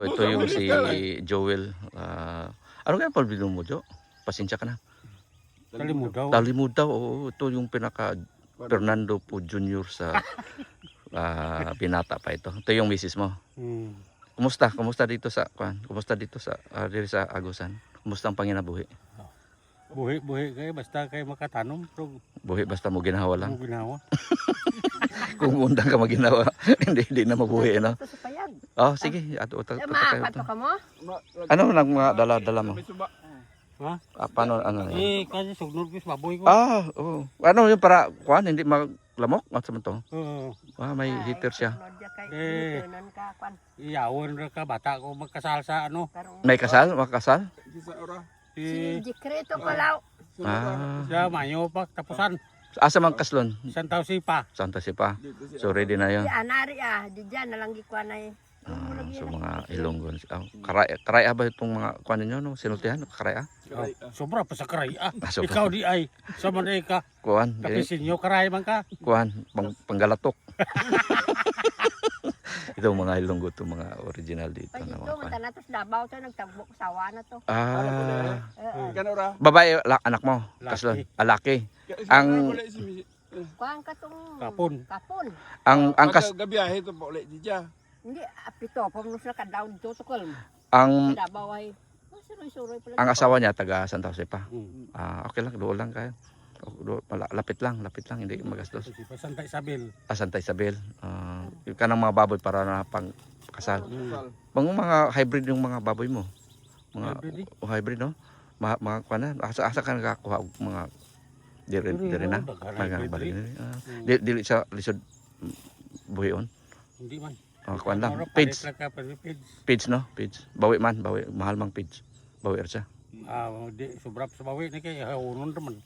Ito yung si Joel. Ano kaya pabilo mo, Jo? Pasensya ka na. Talimod daw. Talimod daw. Oo, ito yung pinaka Fernando po Jr. sa binata pa ito. Ito yung misis mo. Kumusta? Kumusta dito sa Kumusta dito sa dito sa Agusan? Kumusta ang panginabuhi? Buhi kayo basta kayo makatanom. Buhi basta mo ginawa lang. Ano ginawa? Kung undang ka maginawa, hindi na mabuhi, no? Ito sa payag. Oh, sige. Utak Maapat ka mo? Ano nang mga dala-dala mo? Ha? Paano ano? Kasi sugnod ko sa baboy ko. Oo. Ano yung para kuan hindi maglamok at sa to? Oo. May heater siya. Iyawan ra ka bata ko magkasal sa ano. May kasal, makasal? Si Dikreto Kalaw. Siya mayo pa tapusan. Asa man kaslon? Isang taon si pa. Santa Sipa. So ready na 'yon. Di anari di dyan nalang gikuan ay. So mga Ilonggon. Karay ba itong mga kuan ninyo no? Sinultihan karay? Sobra pa sa karay. Sobra. Ikaw di ay sa man ka. Kuan. Kapisinyo karay man ka. Kuan panggalatok. Ito mga Ilonggo to mga original dito Pag na ito, mga kuan. matanatos Davao to, nagtagbo ko sawa na to. Babae anak mo? Kaslon. Laki. Ang Kuan ka tong Kapon. Kapon. ang kas gabiyahe to pa ulit dija. Hindi, apito, pamunus na ka daw dito to Kulm. ang Davao ay, suroy-suroy pala. ang asawa niya taga Santa Jose pa. Hmm. Okay lang, doon lang kayo. Lapit lang, hindi magastos. Si pa Santa Isabel. Santa Isabel. Yung kanang mga baboy para na pang kasal. Mga hybrid yung mga baboy mo. Mga hybrid no? Mga kuana, asa ka nakakuha og mga dire na. Dili sa lisod buhion. Hindi man. Kuan lang. Page no? Page. Bawi. Mahal mang page. Bawi siya. Di sobrap sa bawi ni kay unon raman.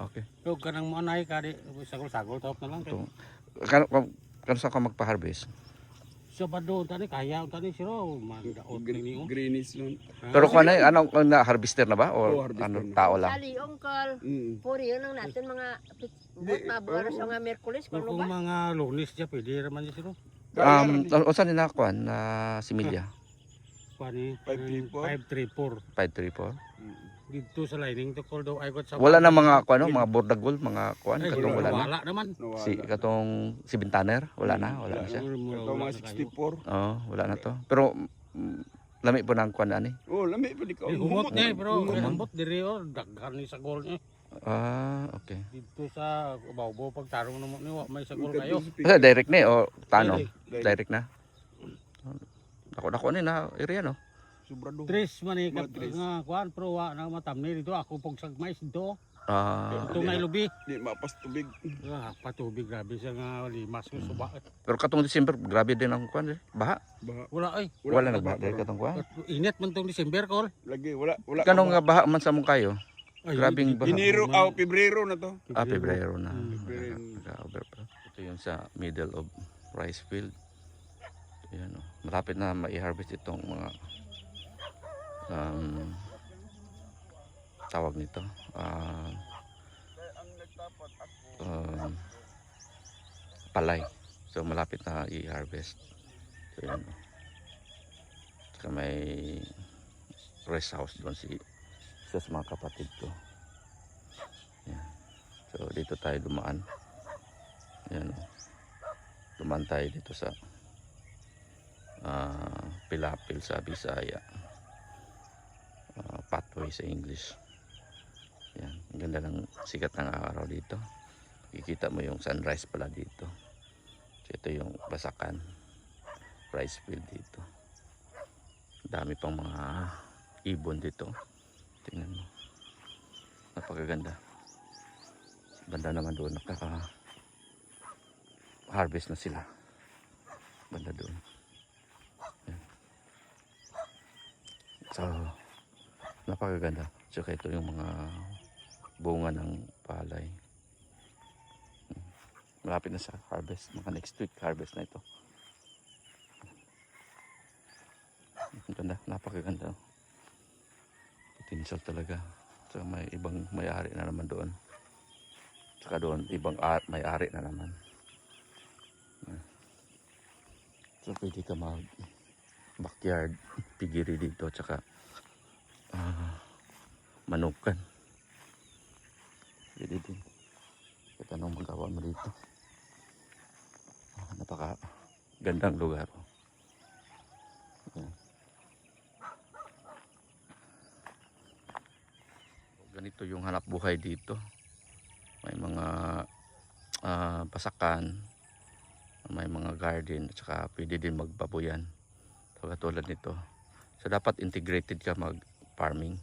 Okay. Yo kanang manay ka di sagol-sagol top na lang kay. Kano sa ka magpa-harvest? Sabado tani kaya tani siro mandaot ni o. Greenish nun. Pero kung ano na harvester na ba o harvester ano na. tao lang? Sali, ongkol. Puri yun ang natin mga bot na buwaro sa mga Merkulis. Kung Kung ba? mga lunes siya pwede raman siro. Saan nila kuan na similya? Pani 534. 534. 534. Dito sa lining to call daw ay got sa. Wala na mga kuan mga bordagol, mga kuan katong wala na. Wala naman. Katong si Bintaner, wala na siya. Ito mga 64. Wala na to. Pero lami po nang kuan ani. Lami pa di ka. Humot niya pero humot diri o daghan ni sa gol niya. Okay. Dito sa Bawbo pagtarong na mo ni wa may sagol kayo. Kasi direct ni o tano? Direct na. Dako ni na area no. Sobrado. Tres man nga kuan pero wa na matamni dito ako pog sagmais dito. Ito nga ilubi. Di mapas tubig. Patubig grabe siya nga limas ko suba. Pero katong December grabe din ang kuan baha. Wala ay. Wala nagbaha dahil katong kuan. Init man tong December kol. Lagi wala. Kanong nga baha man sa mong kayo? Grabing baha. Enero Pebrero na to. Pebrero na. Pebrero. Ito yung sa middle of rice field. Ayan, malapit na mai-harvest itong mga tawag nito. Palay. So malapit na i-harvest. So yan. Saka may rest house doon isa sa mga kapatid ko. Yan. So dito tayo dumaan. Yan. Dumaan tayo dito sa Pilapil sa Bisaya. Pathway sa English. Yan. Ang ganda ng sikat ng araw dito. Kikita mo yung sunrise pala dito. So ito yung Basakan rice field dito. Dami pang mga ibon dito. Tingnan mo. Napakaganda. Banda naman doon. Harvest na sila. Banda doon. Yan. So napakaganda. Tsaka ito yung mga bunga ng palay. Malapit na sa harvest. Mga next week harvest na ito. Ganda, napakaganda. Potential talaga. So may ibang may-ari na naman doon. Tsaka doon ibang may-ari na naman. So pwede ka backyard piggery dito, tsaka manukan. Pwede din kahit anong magawa mo dito. Napaka gandang lugar. Ayan. Ganito yung hanap buhay dito. May mga pasakan, may mga garden, at saka pwede din magbaboyan. So, katulad nito. So dapat integrated ka mag farming.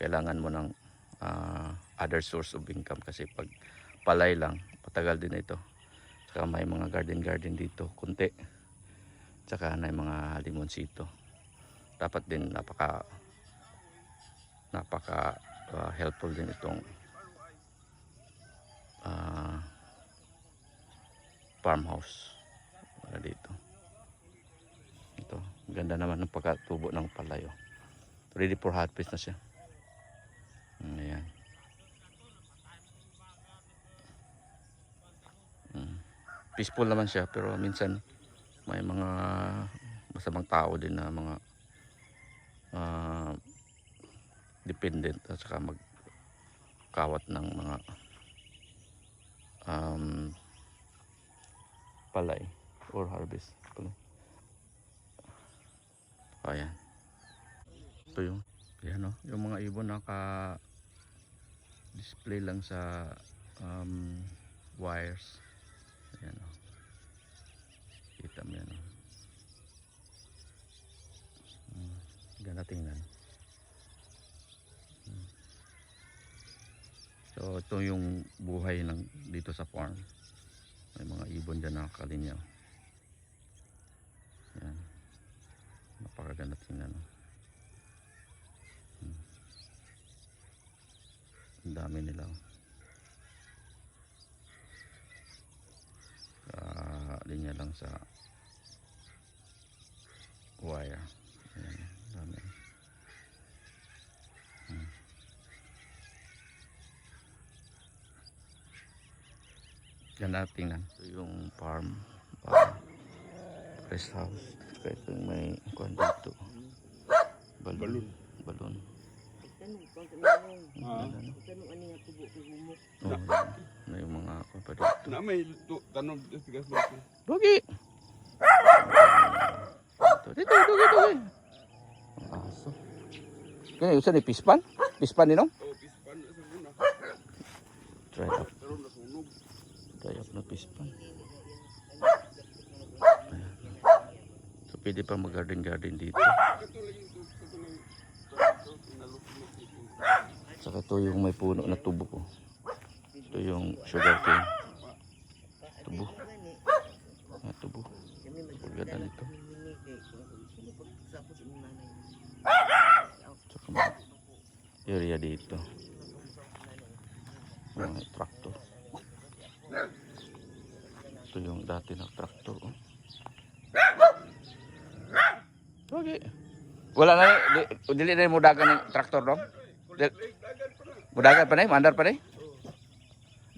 Kailangan mo ng other source of income, kasi pag palay lang patagal din ito. Saka may mga garden dito kunti, saka may mga limonsito. Dapat din napaka helpful din itong farmhouse dito. Ito, ganda naman ng pagkatubo ng palay. Ready for harvest na siya. Ayan. Peaceful naman siya, pero minsan may mga masamang tao din na mga dependent at saka magkawat ng mga palay or harvest. Ayan. Ito yung mga ibon naka display lang sa wires. Ayan, kita mo yan. Ganda tingnan. So ito yung buhay ng dito sa farm. May mga ibon dyan nakakalinyaw. Ayan. Napakaganda tingnan. Ang dami nila. Linya lang sa wire. Ayan, dami. Ganda tingnan. Ito yung farm, rest house. Kaya ito yung may kuwan dito. Balon. May mga apa pa dito. Na may tanong tigas dito. Dogi. Dito. Ang aso. Kaya usan ni pispan? Pispan ni nong? Oh, pispan sa muna. Try up. Pero nasunog. Try up na pispan. So pwede pa mag-garden dito. Saka ito yung may puno na tubo ko. Ito yung sugar cane. Tubo. Tubo. Paganda nito. Saka mga area dito. Mga traktor. Ito yung dati na traktor. Okay. Wala na, dili na yung mudagan ng traktor dong? Mudagan pa na yun? Mandar pa na yun?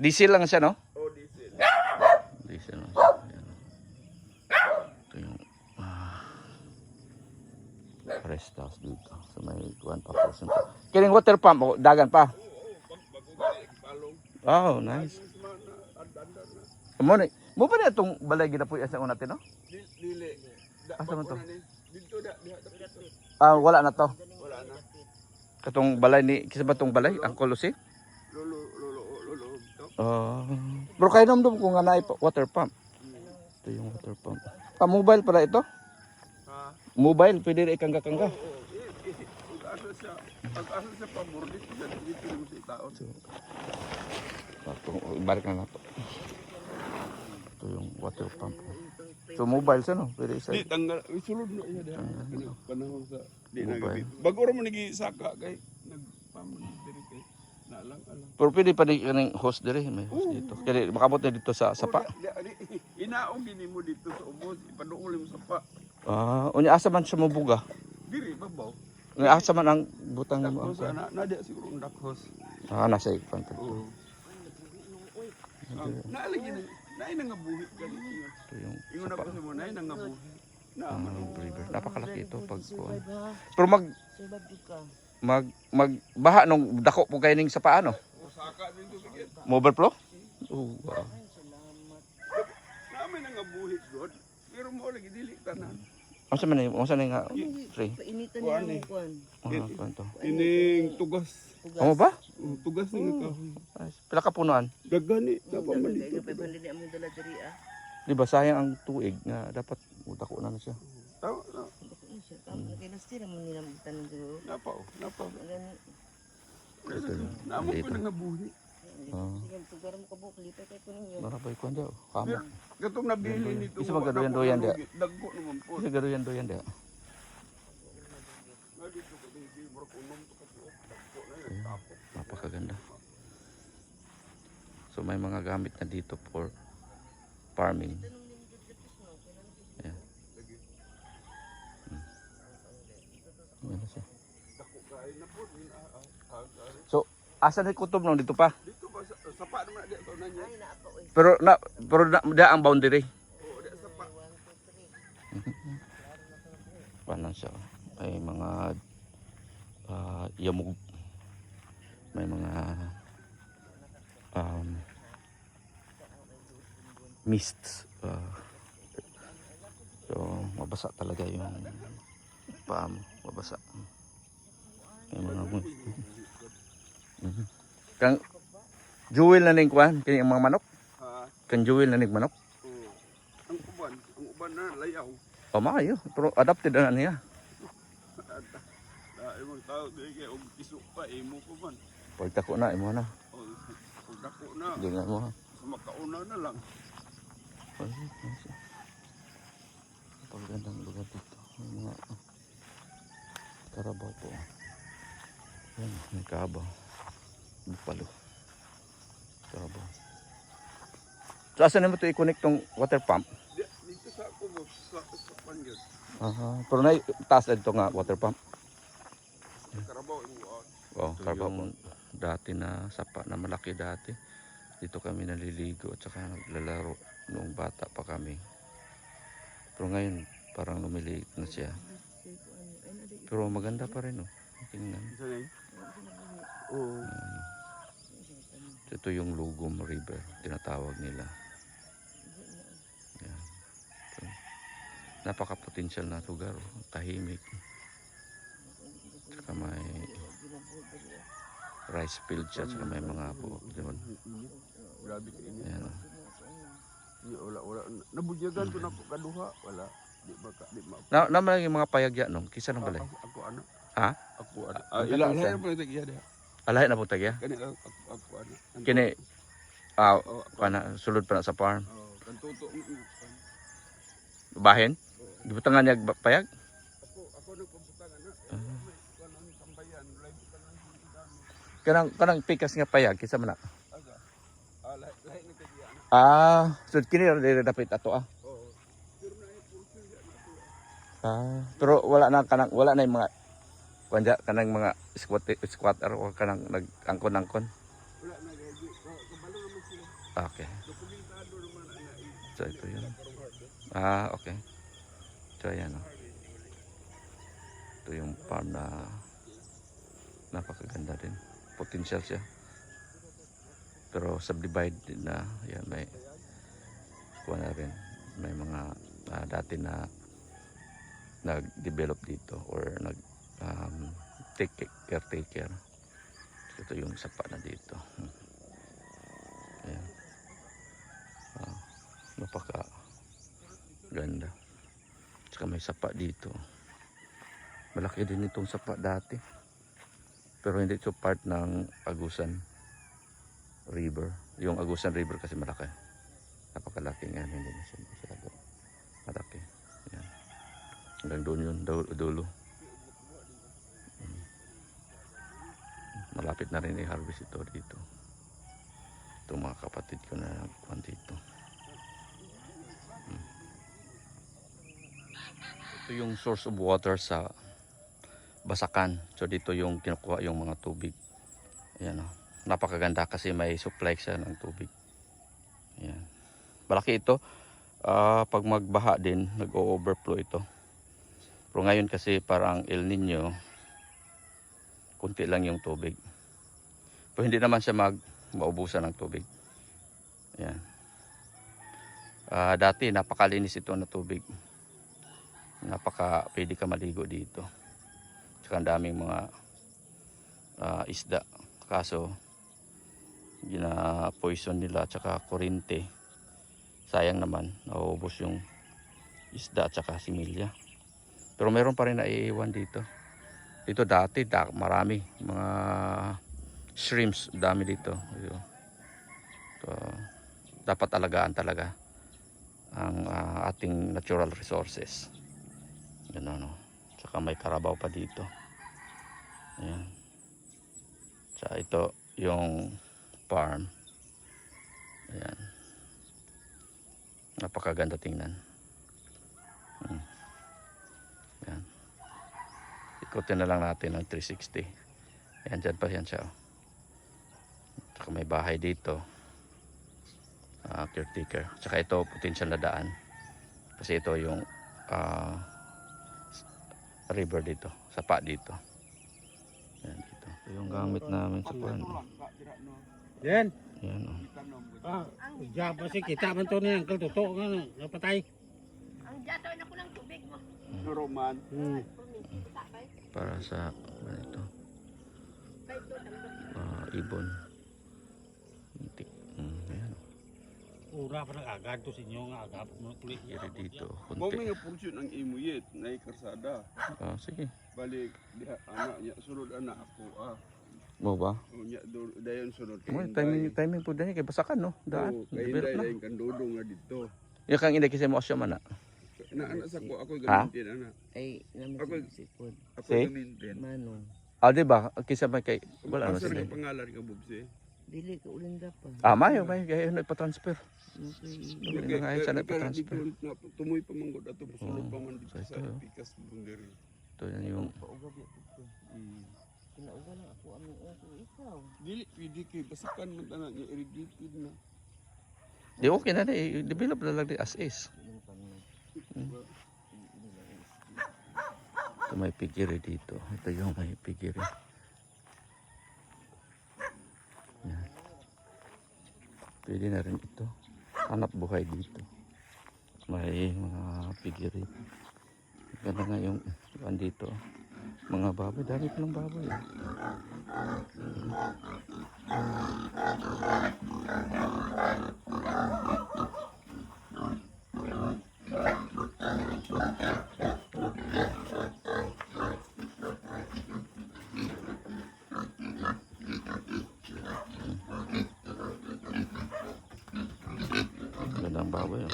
Diesel lang siya, no? Oh, diesel. Diesel lang siya. Ayan. Ito yung rest house dito. So may 1%. Kiling water pump, dagan pa. Oh, nice. Mo ba na itong balay ginapuy sa una natin, no? Dili. Asa man to? Dito da. Wala na to. Wala na. Katong balay ni, kisa ba tong balay? Ang Kolosi? Lolo. Pero kayo namdum kung nga na water pump. Ito yung water pump. Mobile pala ito? Ha? Mobile, pwede rin ikangga-kangga. Pag-asa siya pabor dito naman sa tao. Ibalik na to. Ito yung water pump. So mobile siya, no? Pwede isa. Di tanggal, sulod na iya dahil panahon sa di na Mobile. gabi. Bago ra mo nagi-saka kay nagpamon diri kay alang. Pero pwede pa rin host dire, may host dito. Kaya makabot na dito sa sapa. Inaog gini mo dito sa ubos, ipaduol mo sa pa. Unya asa man siya mabuga. Diri babaw. Unya asa man ang butang mo ang. Dakos ana na dia siguro ang dakhos. Nasa ikpan to. Oo. Naalagi na. Naay na nga buhi gali. Ito yung Ingon na sapa. pa sa mo naay na nga buhi. River. Napakalaki ito pag Survive ha. pero Survive di ka. magbaha nung dako po kayo ning sa paano? Saka din ito bigyan. Overflow? Oh, wow. Ay, salamat. Namin ang abuhit doon. Pero mo lagi dili tanan. Asa man nga free? Painitan Kuan niya eh. ang kuan. Kwento. Ining tugas. Tugas. Amo ba? Tugas ni kahoy. Ay, pila ka punuan? Dagani Dapat dapat man dito. malito. 500 ni among dala diri ah. Di ba sayang ang tuig nga dapat dako na siya. Taw na. Dako ni siya. Tapos kay last year mo nila magtanom dito. Napa. Gani. Namo ko nang abuhit. Sige, tugar mo kabuk lipay kay kuno yo. Marabay ko ndio. Kamo. Gatong nabili nito. Isa magadoyan-doyan dia. Dagko naman po. Kasi garuyan doyan dia. Dito ko di bro unom to ko. Dagko na yun. Tapos. Napakaganda. So may mga gamit na dito for farming. Yeah. Yan na siya. Dako kain na po. So, asa na kutob nung dito pa? Dito ba sapa naman dito na niya. Ay naa pa oy. Pero da ang boundary. Oo, di sapa. Paano siya? Ay mga yamog. May mga mists. So, mabasa talaga yung paa mo. Mabasa. May mga Kang jewel na ning kwan, kini ang mga manok. Ha. Kang jewel na ning manok. Oo. Ang uban na layaw. O maayo, pero adapted na niya. Imong tao di kay og isu pa imo ko man. Pagtako na imo na. Og dako na. Di na mo. Makauna na lang. Pagandang lugar dito. May mga karabaw po. Yan, may kabaw. Bupalo. Karabaw. So asan naman ito i-connect tong water pump? Dito sa ako mo sa Pangyod. Aha. Pero na taas na ito nga water pump. Karabaw imo. Oh, karabaw mo dati na sapa na malaki dati. Dito kami naliligo at saka naglalaro noong bata pa kami. Pero ngayon parang lumiliit na siya. Pero maganda pa rin oh. Tingnan. Sanay. Oo. Ito yung Lugom River, tinatawag nila. Yan. So, napaka-potential na lugar, oh. Tahimik. Saka may rice field siya, saka may mga buwak doon. Grabe ka ini. Yan, oh. Wala. Nabunyagan ko na ko kaduha. Wala. Di ba ka di ma. Naman yung mga payagya nung, kisa nang balay. Ako ana. Ha? Ako ana. Ang Ila katong na po tagiya dia. Alay na po tagya. Kani ako ana. Kini, Oh, kana, sulod pa na sa farm. kan tuto. Bahin? Gibutangan niya payag? Ako nagpabutangan na. Kanang tambayan, live kanang Kanang pikas nga payag, kisa man na. aga. Lahi na tagiya na. So kini rin dapat ato ah. Oo. Pero na yung pulsing diya na to. Pero wala na yung mga kanja kanang mga squatter o kanang nag-angkon-angkon. Wala na gaji. Kabalo naman sila. Okay. Dokumentado naman ana. So ito yun. Okay. So ayan oh. Ito yung farm na napakaganda din. Potential siya. Pero subdivided na. Yan may kuha na rin. May mga dati na nag-develop dito or caretaker. Ito yung sapa na dito. Ayan. Napaka ganda. Tsaka may sapa dito. Malaki din itong sapa dati. Pero hindi ito part ng Agusan River. Yung Agusan River kasi malaki. Napakalaki nga. Hindi na siya masyado malaki. Ayan. Hanggang doon yun. Dulo. Malapit na rin i-harvest ito dito. Ito mga kapatid ko na nagkuhan dito. Ito yung source of water sa Basakan. So dito yung kinukuha yung mga tubig. Ayan o. Napakaganda kasi may supply siya ng tubig. Ayan. Malaki ito. Pag magbaha din, nag-overflow ito. Pero ngayon kasi parang El Nino, kunti lang yung tubig. Pero hindi naman siya maubusan ng tubig. Ayan. Dati napakalinis ito na tubig. Pwede ka maligo dito. Tsaka ang daming mga isda. Kaso gina-poison nila tsaka kurente. Sayang naman, nauubos yung isda tsaka similya. Pero meron pa rin naiiwan dito. Dito dati marami mga shrimps, dami dito. So, dapat alagaan talaga ang ating natural resources. Yan ano. Tsaka may karabaw pa dito. Ayan. Tsaka ito yung farm. Ayan. Napakaganda tingnan. Ayan. Ikutin na lang natin ng 360. Ayan, dyan pa yan siya. Tsaka may bahay dito. Caretaker. Tsaka ito potential na daan. Kasi ito yung river dito. Sapa dito. Ayan dito. Ito yung gamit namin sa kuwan. Yan. Ayan o. Diyan pa si kita man to ni Uncle Toto nga napatay. Ang jatoy na ko ng tubig mo. Roman. Para sa ito. Ibon. Itik. Ayan. Ura pa nag-agad to sa inyo nga agap mo kulit. Kiri dito. Huwag Kunti. may portion ang imuyit na ikarsada. Sige. Balik, diha, anak niya, sunod anak ako. Mo ba? Unya, dayon sunod. Mo timing po dahil kay basakan no. Daan. Kaya Develop na. dayon kandodo nga dito. Ya kang inday kasi mo asya man na. Anak sa ko, ako Ha? gamitin, anak. Ay, namin Ako- si sipod. Ako See? gamitin. Manong. Di ba? Kisa may kay wala naman Asa sila. ka pangalan ka, Bubsi? Dili ka ulinda pa. Mayo may kaya ano ipa-transfer. Okay. Hindi na kaya sana ipa-transfer. Tumoy pa man gud ato sunod pa man dito so sa ito. Pikas Bundiri. Ito yan yung Paugab ya dito. Kinauga lang ako ang uso ikaw. Dili pwede kay basakan man tanan niya irrigated na. di okay na develop na lang di as is. Ilang pa na. Ito may pigiri dito. Ito yung may pigiri. Yan. Pwede na rin ito. Hanap buhay dito. May mga pigiri. Ganda nga yung dito. Mga baboy. Dami pa ng baboy. Gandang baboy.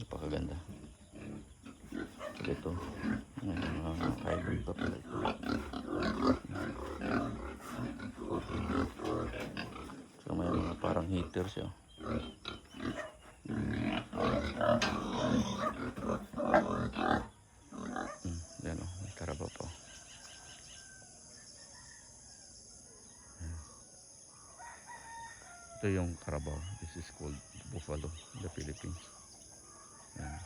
Napakaganda. Ito. May mga island pa pala ito. So may mga parang heater siya. Yan o, may karabaw pa. Ito yung karabaw. This is called buffalo in the Philippines. Yan.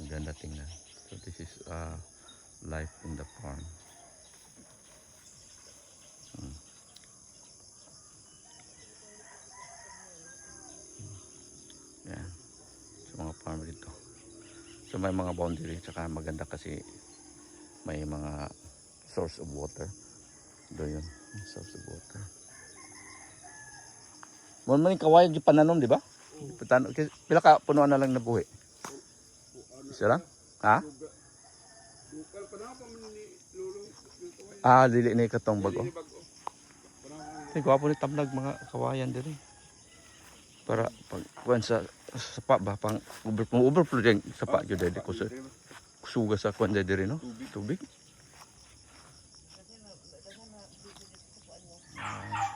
Ang ganda tingnan. So this is life in the farm. Yan. Sa mga farm dito. So may mga boundary. Tsaka maganda kasi may mga source of water. Doon yun. Source of water. Mo man kawayan di pananom, di ba? Pila ka punuan na lang nabuhi. Isa lang? Ha? Bukal pa na pa man ni lulong. Dili ni katong bago. Bago. Ay, gwapo ni tamlag mga kawayan diri. Para pag kuan sa sapa ba pang overflow din sapa jud diri ko suga sa kuan diri no. Tubig.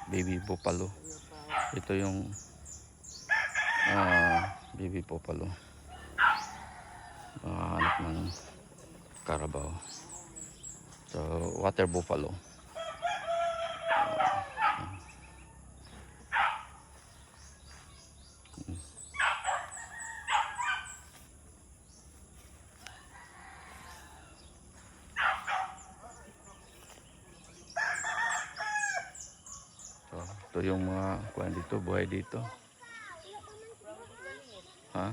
Baby buffalo. Ito yung Baby buffalo. Mga anak ng Carabao. So, water buffalo. So, ito yung mga kuwan dito, buhay dito. Ha?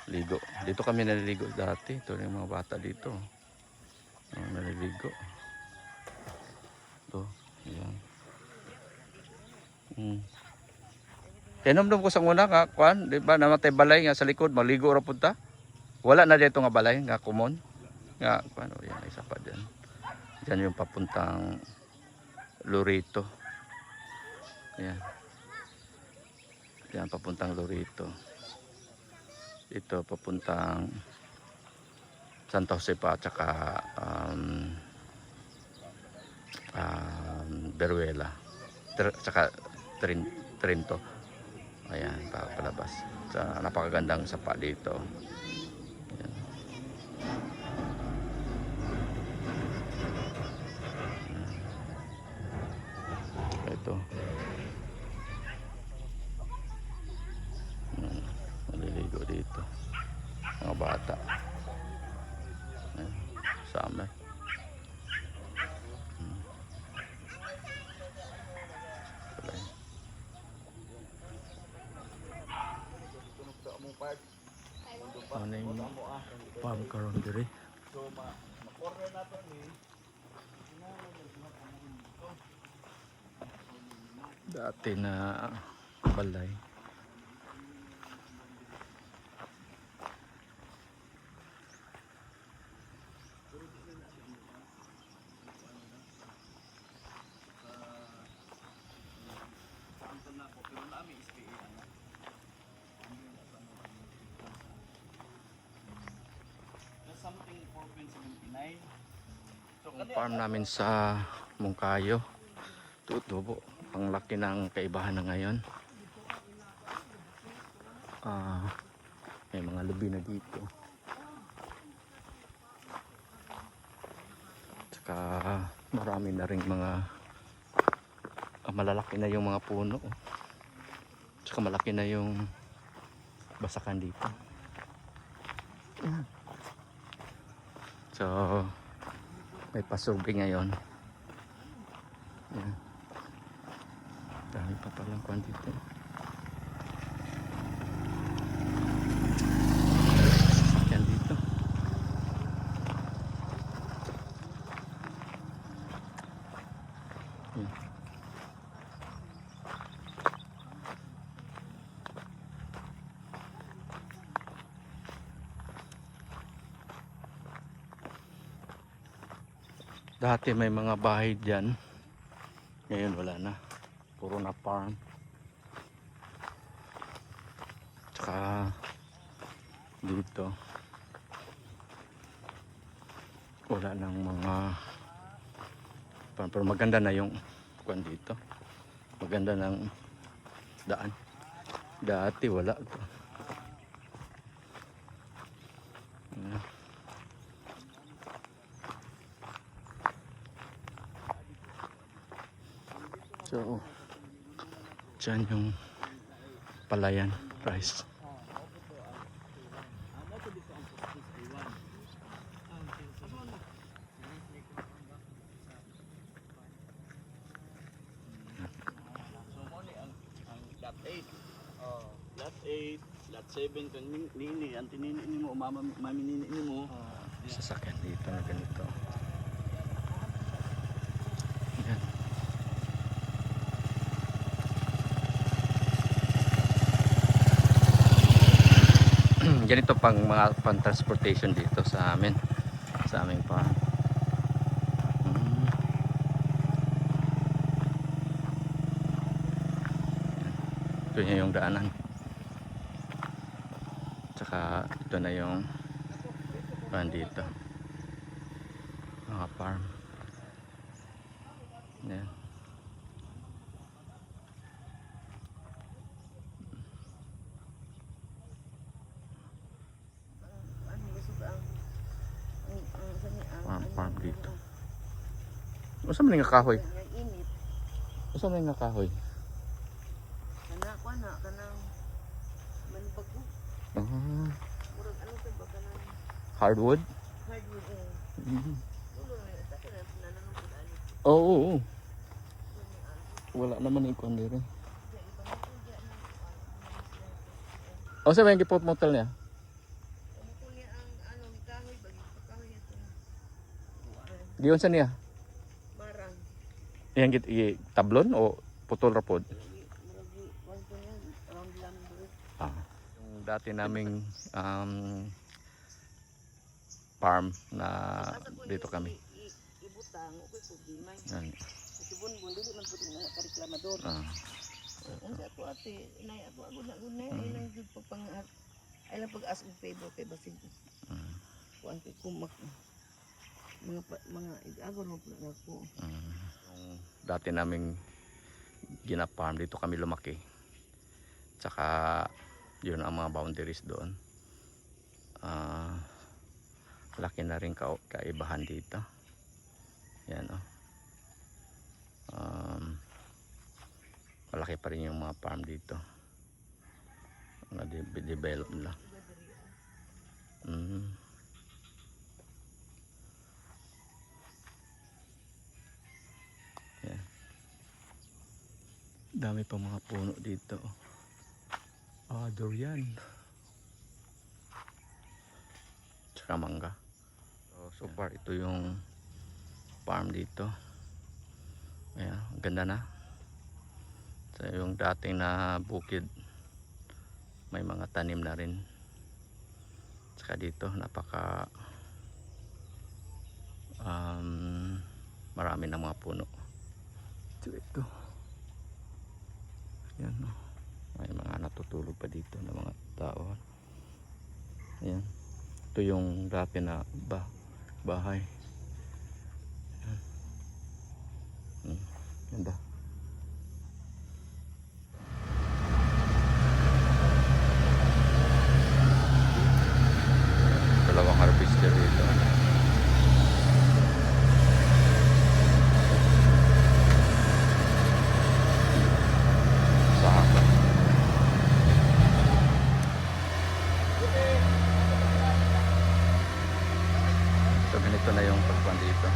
Ligo. Dito kami naliligo dati. Ito yung mga bata dito. Naliligo. Ito. Ayan. Tinomdom ko sa una nga, kuwan, di ba, namatay balay nga sa likod, maligo ra punta. Wala na dito nga balay, nga kumon. Nga, kuwan, o yan, isa pa dyan. Dyan yung papuntang Lorito. Ayan. Yan, papuntang Lorito. Ito, papuntang Santa Jose pa, tsaka Beruela. Tsaka Trinto. Ayan, palabas. Sa napakagandang sapa dito. Ayan. Ito. Maliligo dito. Mga bata. Ayan. Summer. Ano yung farm karon diri? Dati na balay. Farm namin sa Mungkayo. Tutubo. Ang laki ng kaibahan na ngayon. May mga lubi na dito. Tsaka marami na rin mga malalaki na yung mga puno. Tsaka malaki na yung basakan dito. So may pasurvey ngayon. Yan. Dami pa palang kwan dito. Yan dito. Yan. Dati may mga bahay dyan. Ngayon wala na. Puro na farm. Tsaka dito wala nang mga farm. Pero maganda na yung kuwan dito. Maganda ng daan. Dati wala to. Ayan. So, dyan yung Palayan rice. Lot 8. Lot 8, lot 7 kan nini, anti nini mo, mami nini mo. Sasakyan dito na ganito. Yan. Ganito pang mga pang-transportation dito sa amin. Sa aming farm. Ito niya yung daanan. Tsaka ito na yung dito. Mga farm. Yan. Usa man nga kahoy? Yang init. Usa man nga kahoy? Kana ko na kanang manbago. Ah, Murag ano sa ba kanang hardwood? hardwood. Mhm. Tulo na sa kana nananong ko ani. Oo, oo. Wala naman ikon diri. O sa may gipot motel niya? Kung niya ang ano kahoy bagi kahoy ito. Giyon sa niya? Marang. Yang tablon o putol ra pod? Murag wanto niya around lumber. Ah. Yung dati naming farm na dito kami. Ibutang okay problema. Yan. Kasi bunbun dili man pud na reklamador. Ah. Unsa ako ate, inay ako na inay jud pagpangat. Ay lang pag-ask og favor kay basig. Mm. Kuan kay kumak. Mga igagor mo pud ako. Yung dati naming gina-farm dito kami lumaki. Tsaka yun ang mga boundaries doon. Laki na rin kaibahan dito. Yan oh. Malaki pa rin yung mga farm dito. Mga develop nila. Yan. Dami pa mga puno dito. Durian. Tsaka mangga. So far ito yung farm dito. Ayan, ganda na. So yung dating na bukid may mga tanim na rin. Tsaka dito napaka marami ng mga puno. Ito. Ayan no. May mga natutulog pa dito ng mga tao. Ayan. Ito yung dati na bahay. Ayan. Ganda. Dalawang harvester dito. Saka. So ganito na yung pagpuan dito.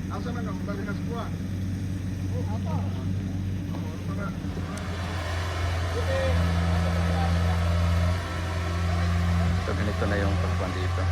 Asa man ang balik sa kuha? So ganito na yung pagpuan dito.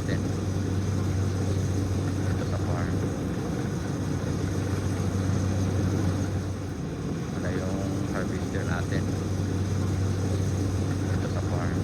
natin dito sa farm. Wala yung harvester natin dito sa farm.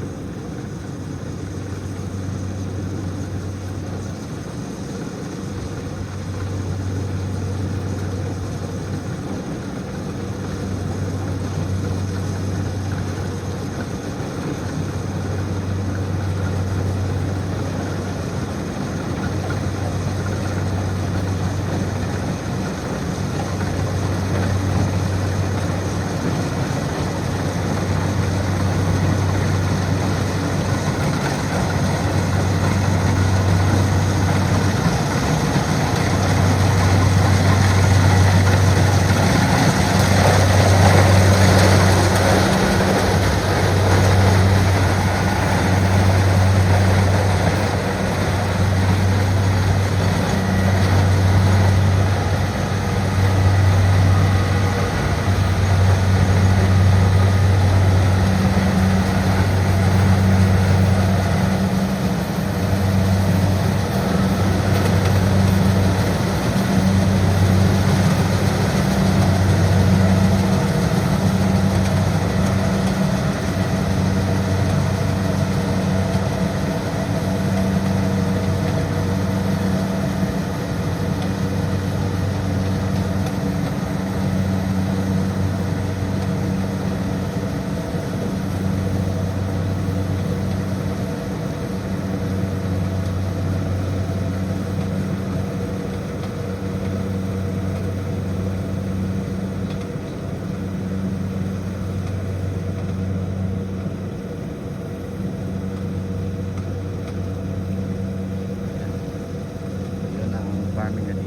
Yun ang farming na